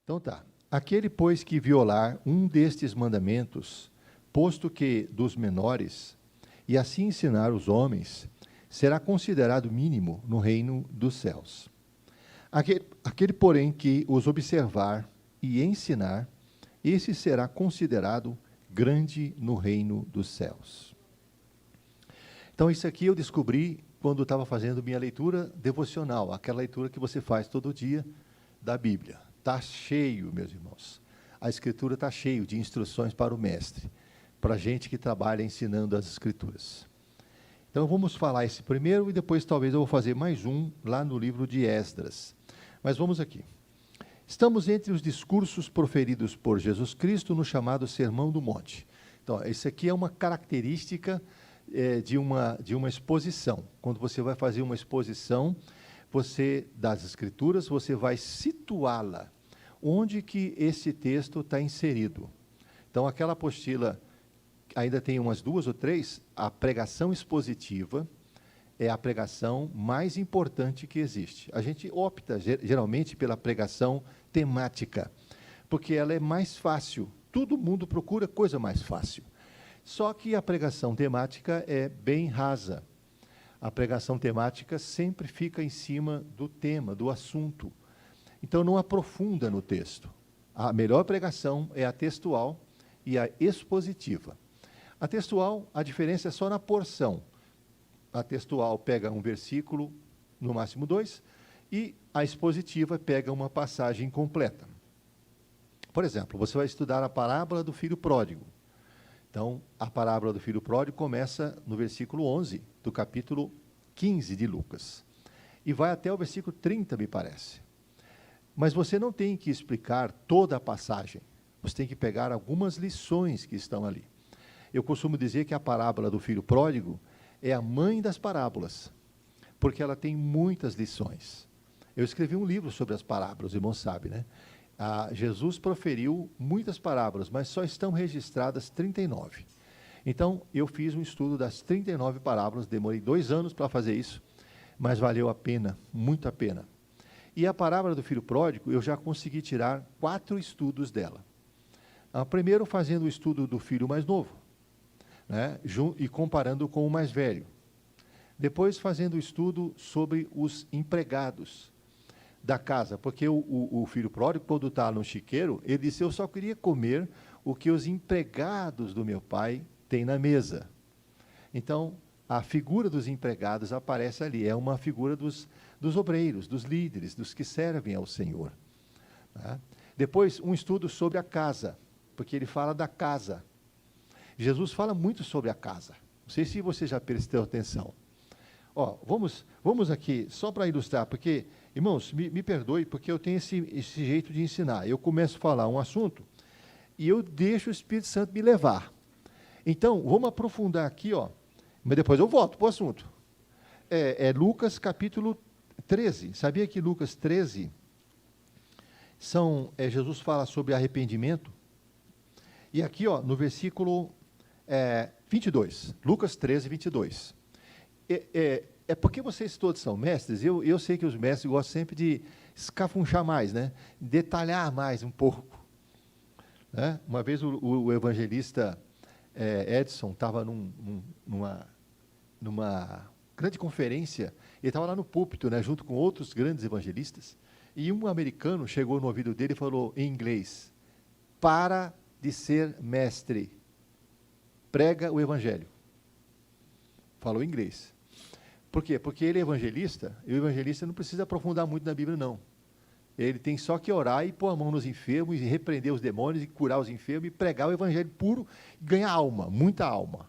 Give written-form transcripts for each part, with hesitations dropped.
Então tá. Aquele, pois, que violar um destes mandamentos, posto que dos menores, e assim ensinar os homens, será considerado mínimo no reino dos céus. Aquele, porém, que os observar e ensinar, esse será considerado grande no reino dos céus. Então, isso aqui eu descobri quando estava fazendo minha leitura devocional, aquela leitura que você faz todo dia da Bíblia. Está cheio, meus irmãos. A Escritura está cheio de instruções para o mestre, para a gente que trabalha ensinando as Escrituras. Então, vamos falar esse primeiro e depois talvez eu vou fazer mais um lá no livro de Esdras. Mas vamos aqui. Estamos entre os discursos proferidos por Jesus Cristo no chamado Sermão do Monte. Então, isso aqui é uma característica de uma exposição. Quando você vai fazer uma exposição, das Escrituras, você vai situá-la. Onde que esse texto está inserido? Então, aquela apostila, ainda tem umas 2 ou 3, a pregação expositiva é a pregação mais importante que existe. A gente opta, geralmente, pela pregação temática, porque ela é mais fácil. Todo mundo procura coisa mais fácil. Só que a pregação temática é bem rasa. A pregação temática sempre fica em cima do tema, do assunto. Então, não aprofunda no texto. A melhor pregação é a textual e a expositiva. A textual, a diferença é só na porção. A textual pega um versículo, no máximo 2, e a expositiva pega uma passagem completa. Por exemplo, você vai estudar a parábola do filho pródigo. Então, a parábola do filho pródigo começa no versículo 11 do capítulo 15 de Lucas. E vai até o versículo 30, me parece. Mas você não tem que explicar toda a passagem. Você tem que pegar algumas lições que estão ali. Eu costumo dizer que a parábola do filho pródigo é a mãe das parábolas, porque ela tem muitas lições. Eu escrevi um livro sobre as parábolas, o irmão sabe, né? Jesus proferiu muitas parábolas, mas só estão registradas 39. Então, eu fiz um estudo das 39 parábolas, demorei 2 anos para fazer isso, mas valeu a pena, muito a pena. E a parábola do filho pródigo, eu já consegui tirar 4 estudos dela. Primeiro, fazendo o estudo do filho mais novo, né, e comparando com o mais velho. Depois, fazendo o estudo sobre os empregados da casa, porque o filho pródigo, quando está no chiqueiro, ele disse: eu só queria comer o que os empregados do meu pai têm na mesa. Então, a figura dos empregados aparece ali, é uma figura dos obreiros, dos líderes, dos que servem ao Senhor. Tá? Depois, um estudo sobre a casa, porque ele fala da casa. Jesus fala muito sobre a casa. Não sei se você já prestou atenção. Vamos aqui, só para ilustrar, porque, irmãos, me perdoe, porque eu tenho esse jeito de ensinar. Eu começo a falar um assunto e eu deixo o Espírito Santo me levar. Então, vamos aprofundar aqui, mas depois eu volto para o assunto. Lucas capítulo 13. Sabia que Lucas 13, Jesus fala sobre arrependimento? E aqui, no versículo 22, Lucas 13, 22. É porque vocês todos são mestres, eu sei que os mestres gostam sempre de escafunchar mais, né? Detalhar mais um pouco. Né? Uma vez o evangelista Edson estava numa grande conferência, ele estava lá no púlpito, né, junto com outros grandes evangelistas, e um americano chegou no ouvido dele e falou em inglês: para de ser mestre, prega o evangelho. Falou em inglês. Por quê? Porque ele é evangelista, e o evangelista não precisa aprofundar muito na Bíblia, não. Ele tem só que orar e pôr a mão nos enfermos, e repreender os demônios, e curar os enfermos, e pregar o evangelho puro, e ganhar alma, muita alma.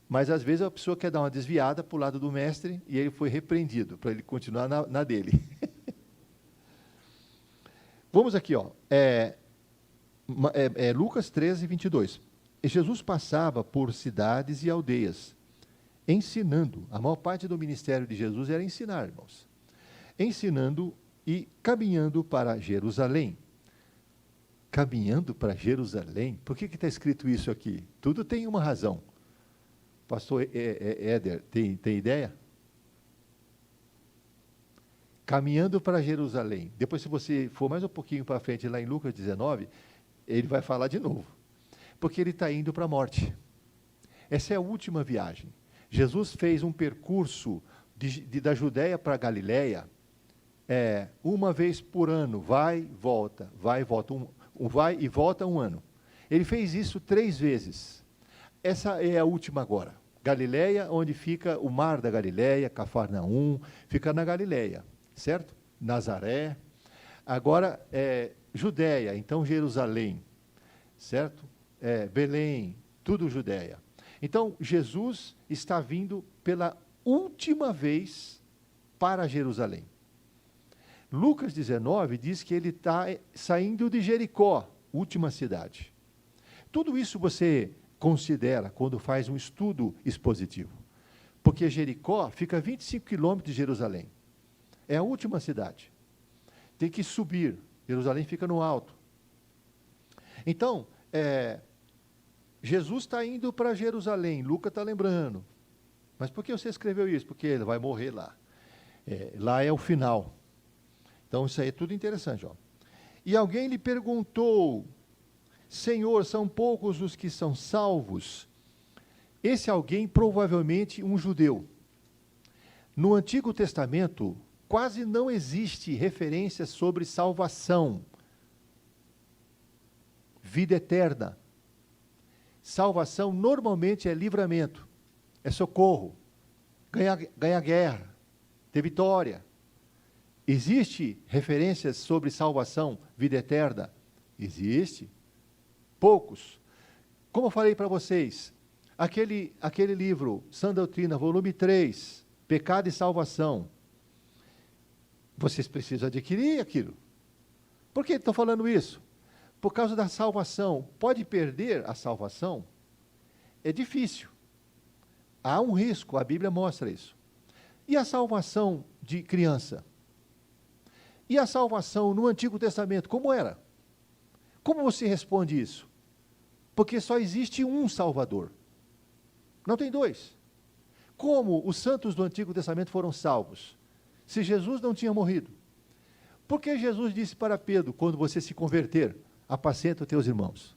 Mas, às vezes, a pessoa quer dar uma desviada para o lado do mestre, e ele foi repreendido, para ele continuar na dele. Vamos aqui, Lucas 13, 22. E Jesus passava por cidades e aldeias, ensinando. A maior parte do ministério de Jesus era ensinar, irmãos. Ensinando e caminhando para Jerusalém. Caminhando para Jerusalém? Por que está escrito isso aqui? Tudo tem uma razão. Pastor Éder, tem ideia? caminhando para Jerusalém. Depois, se você for mais um pouquinho para frente, lá em Lucas 19, ele vai falar de novo. Porque ele está indo para a morte. Essa é a última viagem. Jesus fez um percurso da Judéia para a Galiléia, uma vez por ano, vai e volta, vai e volta um ano. Ele fez isso 3 vezes. Essa é a última agora. Galiléia, onde fica o mar da Galiléia, Cafarnaum, fica na Galiléia, certo? Nazaré. Agora, Judéia, então Jerusalém, certo? Belém, tudo Judéia. Então, Jesus está vindo pela última vez para Jerusalém. Lucas 19 diz que ele está saindo de Jericó, última cidade. Tudo isso você considera quando faz um estudo expositivo. Porque Jericó fica a 25 quilômetros de Jerusalém. É a última cidade. Tem que subir. Jerusalém fica no alto. Então, Jesus está indo para Jerusalém. Lucas está lembrando. Mas por que você escreveu isso? Porque ele vai morrer lá. Lá é o final. Então, isso aí é tudo interessante. Ó. E alguém lhe perguntou: Senhor, são poucos os que são salvos? Esse alguém, provavelmente um judeu. No Antigo Testamento, quase não existe referência sobre salvação, vida eterna. Salvação normalmente é livramento, é socorro, ganhar guerra, ter vitória. Existe referências sobre salvação, vida eterna? Existe. Poucos. Como eu falei para vocês, aquele livro, Sã Doutrina, volume 3, Pecado e Salvação, vocês precisam adquirir aquilo. Por que estou falando isso? Por causa da salvação. Pode perder a salvação? É difícil. Há um risco, a Bíblia mostra isso. E a salvação de criança? E a salvação no Antigo Testamento, como era? Como você responde isso? Porque só existe um Salvador. Não tem dois. Como os santos do Antigo Testamento foram salvos? Se Jesus não tinha morrido. Por que Jesus disse para Pedro, quando você se converter, apacenta os teus irmãos?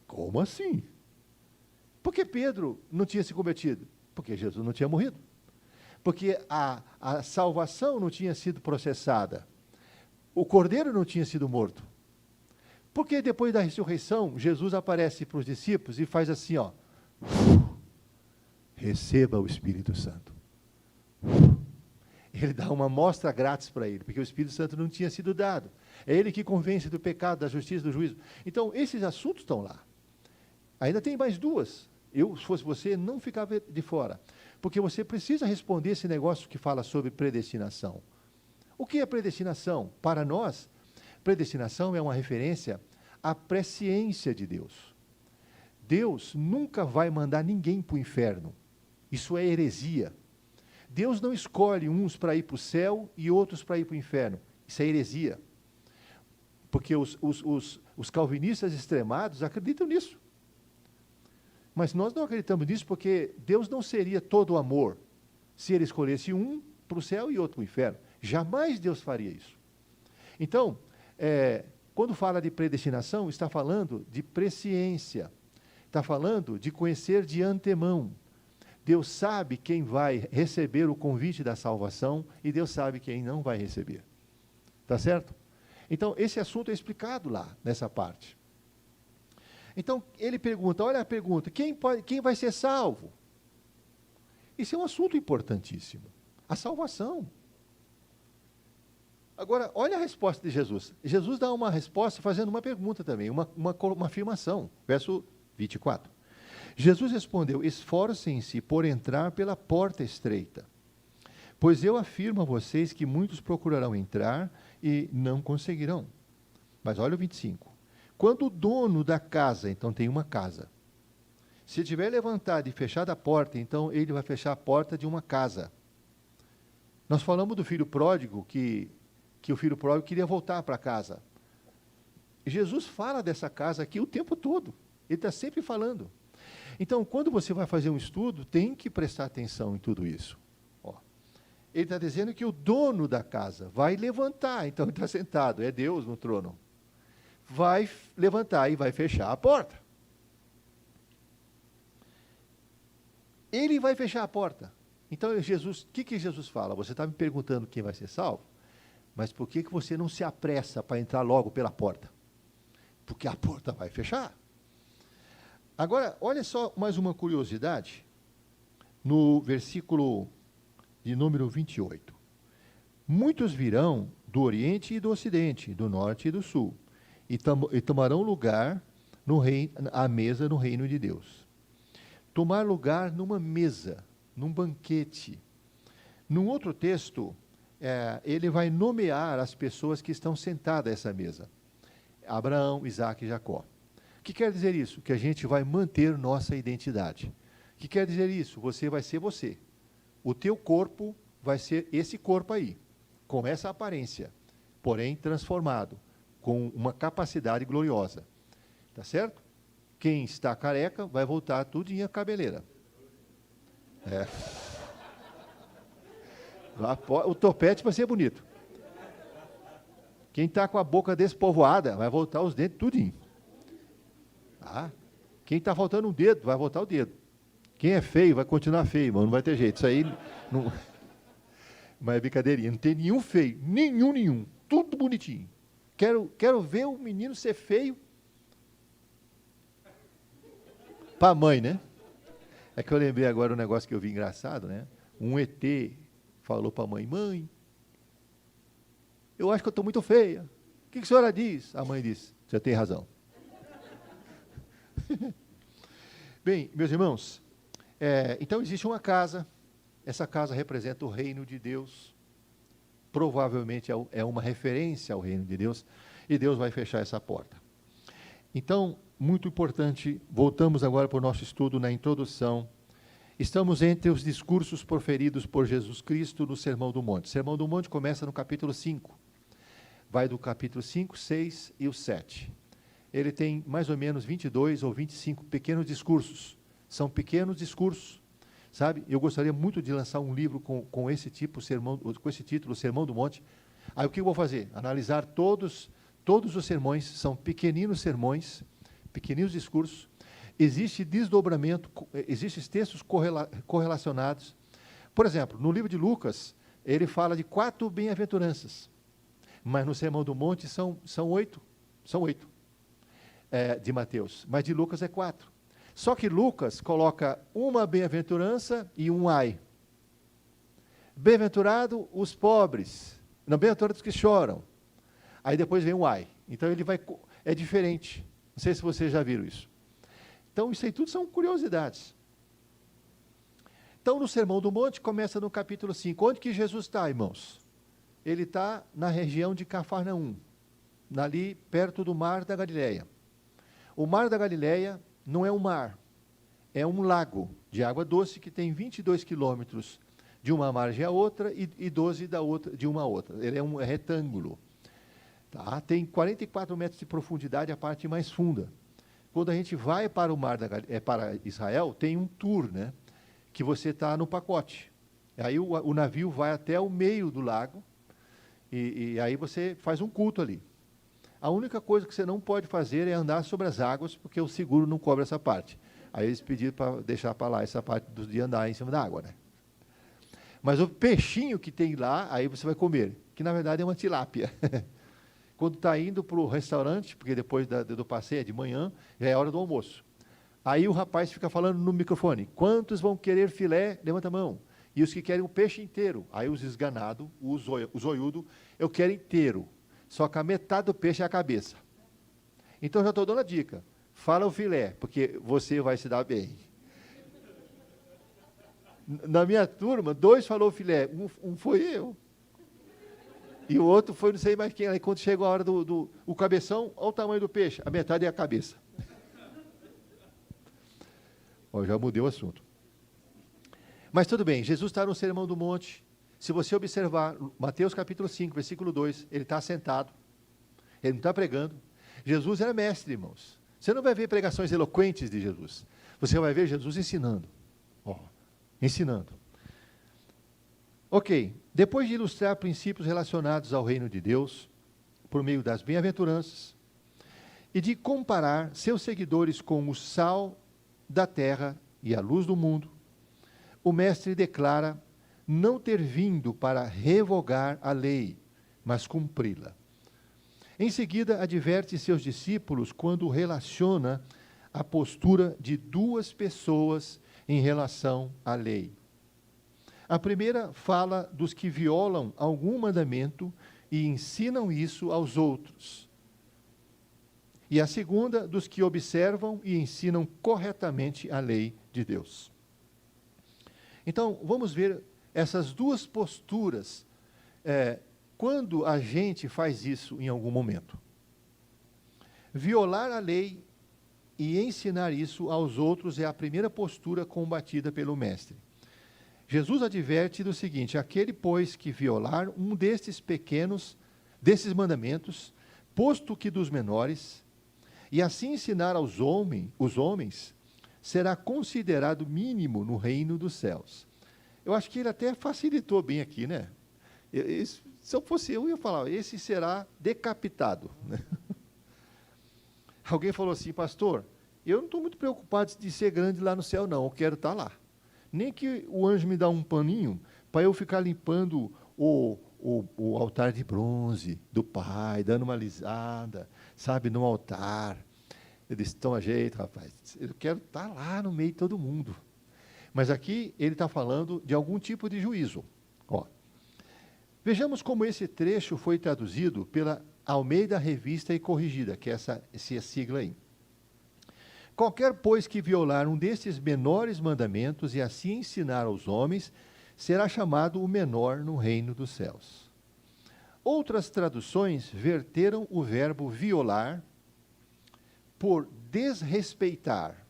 Como assim? Por que Pedro não tinha se convertido? Porque Jesus não tinha morrido. Porque a salvação não tinha sido processada. O cordeiro não tinha sido morto. Porque depois da ressurreição, Jesus aparece para os discípulos e faz assim, ó. Receba o Espírito Santo. Ele dá uma amostra grátis para ele, porque o Espírito Santo não tinha sido dado. É ele que convence do pecado, da justiça, do juízo. Então, esses assuntos estão lá. Ainda tem mais 2. Eu, se fosse você, não ficava de fora. Porque você precisa responder esse negócio que fala sobre predestinação. O que é predestinação? Para nós, predestinação é uma referência à presciência de Deus. Deus nunca vai mandar ninguém para o inferno. Isso é heresia. Deus não escolhe uns para ir para o céu e outros para ir para o inferno. Isso é heresia. Porque os calvinistas extremados acreditam nisso. Mas nós não acreditamos nisso porque Deus não seria todo amor se ele escolhesse um para o céu e outro para o inferno. Jamais Deus faria isso. Então, quando fala de predestinação, está falando de presciência. Está falando de conhecer de antemão. Deus sabe quem vai receber o convite da salvação e Deus sabe quem não vai receber. Tá certo? Então, esse assunto é explicado lá, nessa parte. Então, ele pergunta, olha a pergunta, quem vai ser salvo? Isso é um assunto importantíssimo. A salvação. Agora, olha a resposta de Jesus. Jesus dá uma resposta fazendo uma pergunta também, uma afirmação. Verso 24. Jesus respondeu, esforcem-se por entrar pela porta estreita, pois eu afirmo a vocês que muitos procurarão entrar e não conseguirão. Mas olha o 25. Quando o dono da casa, então tem uma casa, se tiver levantado e fechado a porta, então ele vai fechar a porta de uma casa. Nós falamos do filho pródigo, que o filho pródigo queria voltar para casa. Jesus fala dessa casa aqui o tempo todo. Ele está sempre falando. Então, quando você vai fazer um estudo, tem que prestar atenção em tudo isso. Ó, Ele está dizendo que o dono da casa vai levantar, então ele está sentado, é Deus no trono. Vai levantar e vai fechar a porta. Ele vai fechar a porta. Então, Jesus, o que Jesus fala? Você está me perguntando quem vai ser salvo? Mas por que você não se apressa para entrar logo pela porta? Porque a porta vai fechar. Agora, olha só mais uma curiosidade. No versículo de número 28. Muitos virão do Oriente e do Ocidente, do Norte e do Sul, e tomarão lugar à mesa no reino de Deus. Tomar lugar numa mesa, num banquete. Num outro texto, ele vai nomear as pessoas que estão sentadas a essa mesa. Abraão, Isaque e Jacó. O que quer dizer isso? Que a gente vai manter nossa identidade. O que quer dizer isso? Você vai ser você. O teu corpo vai ser esse corpo aí, com essa aparência, porém transformado, com uma capacidade gloriosa. Tá certo? Quem está careca vai voltar tudinho a cabeleira. O topete vai ser bonito. Quem está com a boca despovoada vai voltar os dentes tudinho. Quem está faltando um dedo, vai voltar o dedo. Quem é feio vai continuar feio, mano, não vai ter jeito. Isso aí não. Mas é brincadeirinha, não tem nenhum feio, nenhum, tudo bonitinho. Quero ver o menino ser feio para a mãe, né? É que eu lembrei agora um negócio que eu vi engraçado, né? Um ET falou para a mãe: mãe, eu acho que eu estou muito feia. O que a senhora diz? A mãe disse: você tem razão. Bem, meus irmãos, então existe uma casa. Essa casa representa o reino de Deus. Provavelmente é uma referência ao reino de Deus. E Deus vai fechar essa porta. Então, muito importante, voltamos agora para o nosso estudo na introdução. Estamos entre os discursos proferidos por Jesus Cristo no Sermão do Monte. O Sermão do Monte começa no capítulo 5. Vai do capítulo 5, 6 e o 7. Ele tem mais ou menos 22 ou 25 pequenos discursos. São pequenos discursos. Sabe? Eu gostaria muito de lançar um livro com esse tipo, com esse título, Sermão do Monte. Aí o que eu vou fazer? Analisar todos os sermões, são pequeninos sermões, pequeninos discursos. Existe desdobramento, existem textos correlacionados. Por exemplo, no livro de Lucas, ele fala de 4 bem-aventuranças. Mas no Sermão do Monte são 8. São 8 de Mateus. Mas de Lucas é 4. Só que Lucas coloca uma bem-aventurança e um ai. Bem-aventurado os pobres. Não, bem-aventurados que choram. Aí depois vem o ai. Então ele vai... É diferente. Não sei se vocês já viram isso. Então isso aí tudo são curiosidades. Então no Sermão do Monte começa no capítulo 5. Onde que Jesus está, irmãos? Ele está na região de Cafarnaum. Ali perto do Mar da Galileia. O Mar da Galileia não é um mar, é um lago de água doce que tem 22 quilômetros de uma margem à outra e 12 de uma a outra. Ele é um retângulo. Tá? Tem 44 metros de profundidade a parte mais funda. Quando a gente vai para o Mar para Israel, tem um tour, né? Que você está no pacote. Aí o navio vai até o meio do lago e aí você faz um culto ali. A única coisa que você não pode fazer é andar sobre as águas, porque o seguro não cobre essa parte. Aí eles pediram para deixar para lá essa parte de andar em cima da água, né? Mas o peixinho que tem lá, aí você vai comer, que na verdade é uma tilápia. Quando está indo para o restaurante, porque depois do passeio, de manhã, já é hora do almoço. Aí o rapaz fica falando no microfone: quantos vão querer filé? Levanta a mão. E os que querem o peixe inteiro. Aí os esganados, os zoiudos, eu quero inteiro. Só que a metade do peixe é a cabeça. Então, já estou dando a dica. Fala o filé, porque você vai se dar bem. Na minha turma, 2 falou filé. Um foi eu. E o outro foi não sei mais quem. Aí, quando chegou a hora o cabeção, olha o tamanho do peixe. A metade é a cabeça. Ó, já mudei o assunto. Mas tudo bem, Jesus está no Sermão do Monte. Se você observar, Mateus capítulo 5, versículo 2, ele está sentado, ele não está pregando. Jesus era mestre, irmãos. Você não vai ver pregações eloquentes de Jesus. Você vai ver Jesus ensinando. Ensinando. Ok, depois de ilustrar princípios relacionados ao reino de Deus, por meio das bem-aventuranças, e de comparar seus seguidores com o sal da terra e a luz do mundo, o mestre declara não ter vindo para revogar a lei, mas cumpri-la. Em seguida, adverte seus discípulos quando relaciona a postura de duas pessoas em relação à lei. A primeira fala dos que violam algum mandamento e ensinam isso aos outros. E a segunda, dos que observam e ensinam corretamente a lei de Deus. Então, vamos ver essas duas posturas quando a gente faz isso em algum momento. Violar a lei e ensinar isso aos outros é a primeira postura combatida pelo mestre. Jesus adverte do seguinte: aquele, pois, que violar um destes mandamentos, posto que dos menores, e assim ensinar os homens, será considerado mínimo no reino dos céus. Eu acho que ele até facilitou bem aqui, né? Se eu fosse eu ia falar, esse será decapitado. Né? Alguém falou assim: pastor, eu não estou muito preocupado de ser grande lá no céu, não, eu quero estar lá. Nem que o anjo me dá um paninho para eu ficar limpando o altar de bronze do Pai, dando uma lisada, sabe, no altar. Eu disse: toma jeito, rapaz, eu quero estar lá no meio de todo mundo. Mas aqui ele está falando de algum tipo de juízo. Ó, vejamos como esse trecho foi traduzido pela Almeida Revista e Corrigida, que é essa sigla aí. Qualquer, pois, que violar um destes menores mandamentos e assim ensinar aos homens, será chamado o menor no reino dos céus. Outras traduções verteram o verbo violar por desrespeitar.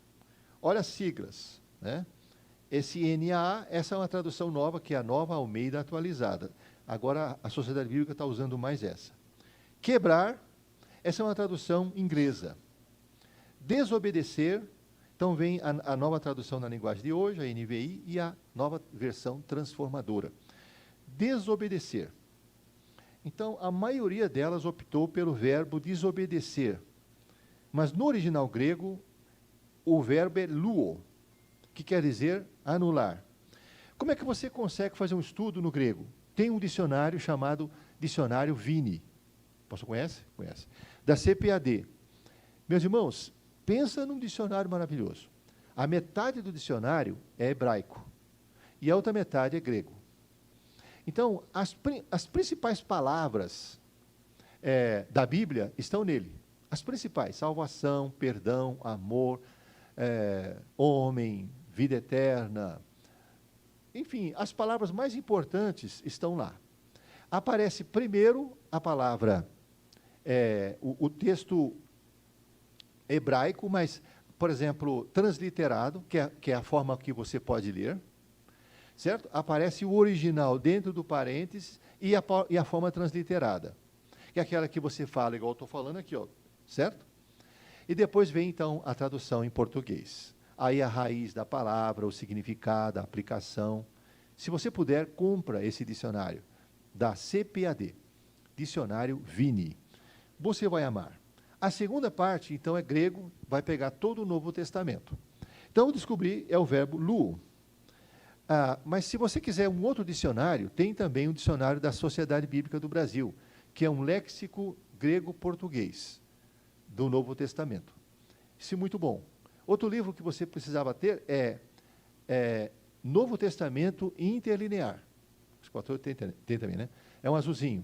Olha as siglas, né? Esse NAA, essa é uma tradução nova, que é a Nova Almeida Atualizada. Agora a Sociedade Bíblica está usando mais essa. Quebrar, essa é uma tradução inglesa. Desobedecer, então vem a nova tradução na linguagem de hoje, a NVI, e a nova versão transformadora. Desobedecer. Então, a maioria delas optou pelo verbo desobedecer. Mas no original grego, o verbo é luo, que quer dizer anular. Como é que você consegue fazer um estudo no grego? Tem um dicionário chamado Dicionário Vini. Você conhece? Conhece. Da CPAD. Meus irmãos, pensa num dicionário maravilhoso. A metade do dicionário é hebraico e a outra metade é grego. Então, as principais palavras da Bíblia estão nele. As principais: salvação, perdão, amor, homem, vida eterna. Enfim, as palavras mais importantes estão lá. Aparece primeiro a palavra, o texto hebraico, mas, por exemplo, transliterado, que é a forma que você pode ler, certo? Aparece o original dentro do parênteses e a forma transliterada, que é aquela que você fala, igual eu estou falando aqui, ó, certo? E depois vem, então, a tradução em português. Aí a raiz da palavra, o significado, a aplicação. Se você puder, compra esse dicionário da CPAD, Dicionário Vini. Você vai amar. A segunda parte, então, é grego, vai pegar todo o Novo Testamento. Então, descobri, é o verbo luo. Mas se você quiser um outro dicionário, tem também um dicionário da Sociedade Bíblica do Brasil, que é um léxico grego-português do Novo Testamento. Isso é muito bom. Outro livro que você precisava ter é Novo Testamento Interlinear. Os 14 tem também, né? É um azulzinho.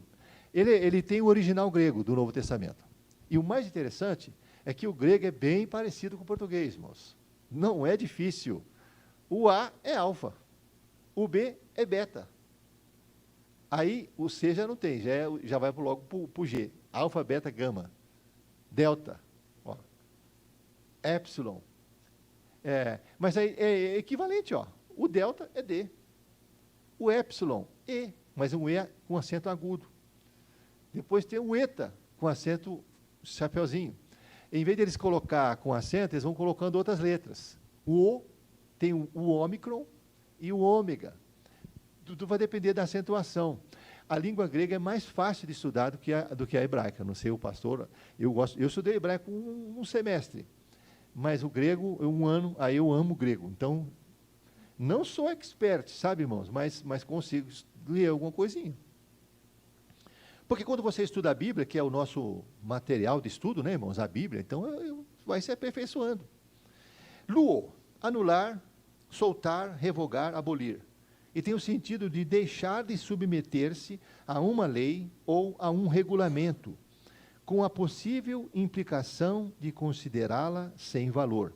Ele tem o original grego do Novo Testamento. E o mais interessante é que o grego é bem parecido com o português, irmãos. Não é difícil. O A é alfa, o B é beta. Aí o C já não tem, já vai logo para o G. Alfa, beta, gama. Delta. Ó. Epsilon. Mas é equivalente, ó. O delta é D. O epsilon, E, mas um E com acento agudo. Depois tem o eta, com acento chapeuzinho. Em vez de eles colocar com acento, eles vão colocando outras letras. O O tem o ômicron e o ômega. Tudo vai depender da acentuação. A língua grega é mais fácil de estudar do que a hebraica. Não sei, o pastor, eu estudei hebraico um semestre, mas o grego, um ano, aí eu amo o grego. Então, não sou expert, sabe, irmãos, mas consigo ler alguma coisinha. Porque quando você estuda a Bíblia, que é o nosso material de estudo, né, irmãos, a Bíblia, então vai se aperfeiçoando. Luo, anular, soltar, revogar, abolir. E tem o sentido de deixar de submeter-se a uma lei ou a um regulamento, com a possível implicação de considerá-la sem valor.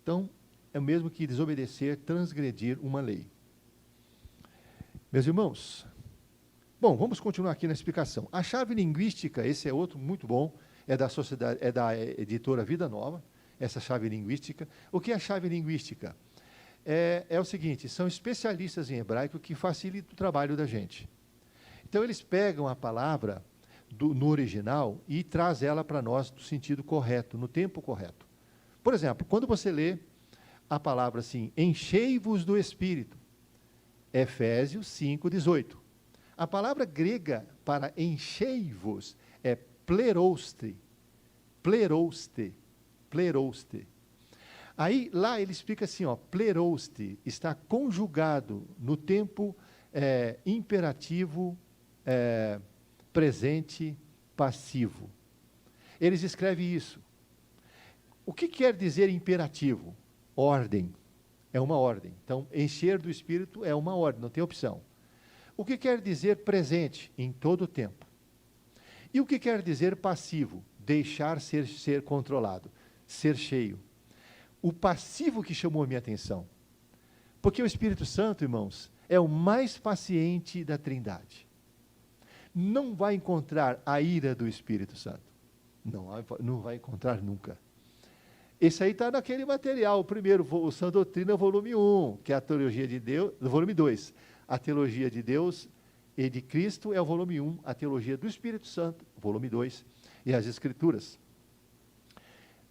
Então, é o mesmo que desobedecer, transgredir uma lei. Meus irmãos, bom, vamos continuar aqui na explicação. A chave linguística, esse é outro muito bom, é da editora Vida Nova, essa chave linguística. O que é a chave linguística? É o seguinte, são especialistas em hebraico que facilitam o trabalho da gente. Então, eles pegam a palavra no original e trazem ela para nós no sentido correto, no tempo correto. Por exemplo, quando você lê a palavra assim, enchei-vos do Espírito, Efésios 5:18. A palavra grega para enchei-vos é plerouste, plerouste, plerouste. Aí, lá ele explica assim, ó, plerouste está conjugado no tempo imperativo, presente, passivo. Eles escrevem isso. O que quer dizer imperativo? Ordem. É uma ordem. Então, encher do Espírito é uma ordem, não tem opção. O que quer dizer presente? Em todo o tempo. E o que quer dizer passivo? Deixar ser controlado, ser cheio. O passivo que chamou a minha atenção. Porque o Espírito Santo, irmãos, é o mais paciente da Trindade. Não vai encontrar a ira do Espírito Santo. Não vai encontrar nunca. Esse aí está naquele material, o primeiro, o Sã Doutrina, volume 1, que é a teologia de Deus, volume 2. A teologia de Deus e de Cristo é o volume 1, a teologia do Espírito Santo, volume 2, e as Escrituras.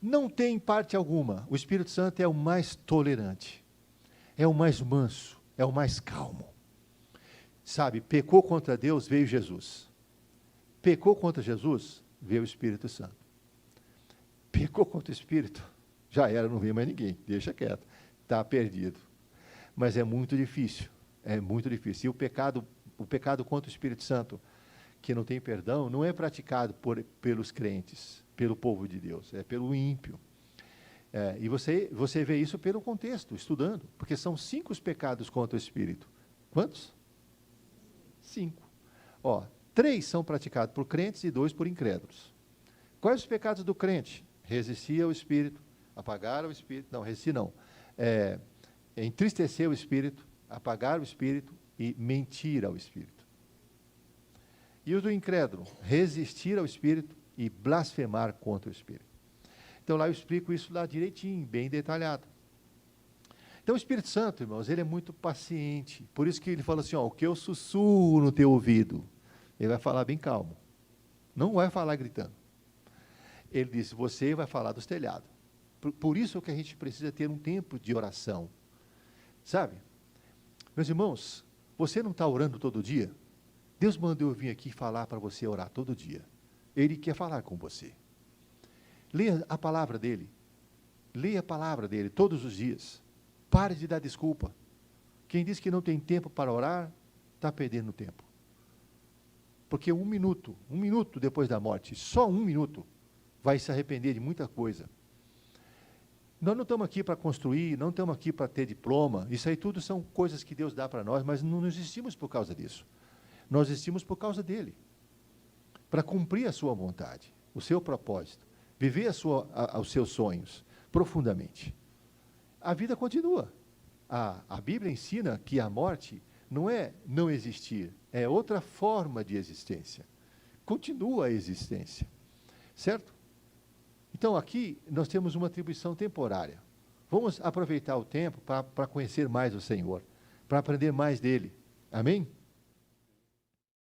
Não tem parte alguma. O Espírito Santo é o mais tolerante, é o mais manso, é o mais calmo. Sabe, pecou contra Deus, veio Jesus. Pecou contra Jesus, veio o Espírito Santo. Pecou contra o Espírito, já era, não veio mais ninguém, deixa quieto, está perdido. Mas é muito difícil, é muito difícil. E o pecado contra o Espírito Santo, que não tem perdão, não é praticado pelos crentes, pelo povo de Deus, é pelo ímpio. E você vê isso pelo contexto, estudando, porque são 5 os pecados contra o Espírito. Quantos? 5. 3 são praticados por crentes e 2 por incrédulos. Quais os pecados do crente? Resistir ao Espírito, apagar o Espírito, não, resistir não, entristecer o Espírito, apagar o Espírito e mentir ao Espírito. E o do incrédulo? Resistir ao Espírito e blasfemar contra o Espírito. Então lá eu explico isso lá direitinho, bem detalhado. Então o Espírito Santo, irmãos, ele é muito paciente, por isso que ele fala assim, o que eu sussurro no teu ouvido, ele vai falar bem calmo, não vai falar gritando. Ele disse, você vai falar dos telhados. Por isso que a gente precisa ter um tempo de oração. Sabe? Meus irmãos, você não está orando todo dia? Deus mandou eu vir aqui falar para você orar todo dia. Ele quer falar com você. Leia a palavra dele. Leia a palavra dele todos os dias. Pare de dar desculpa. Quem diz que não tem tempo para orar, está perdendo tempo. Porque um minuto depois da morte, só 1 minuto, vai se arrepender de muita coisa. Nós não estamos aqui para construir, não estamos aqui para ter diploma, isso aí tudo são coisas que Deus dá para nós, mas não existimos por causa disso. Nós existimos por causa dele, para cumprir a sua vontade, o seu propósito, viver os seus sonhos profundamente. A vida continua. A Bíblia ensina que a morte não é não existir, é outra forma de existência. Continua a existência, certo? Então, aqui nós temos uma atribuição temporária. Vamos aproveitar o tempo para conhecer mais o Senhor, para aprender mais dele. Amém?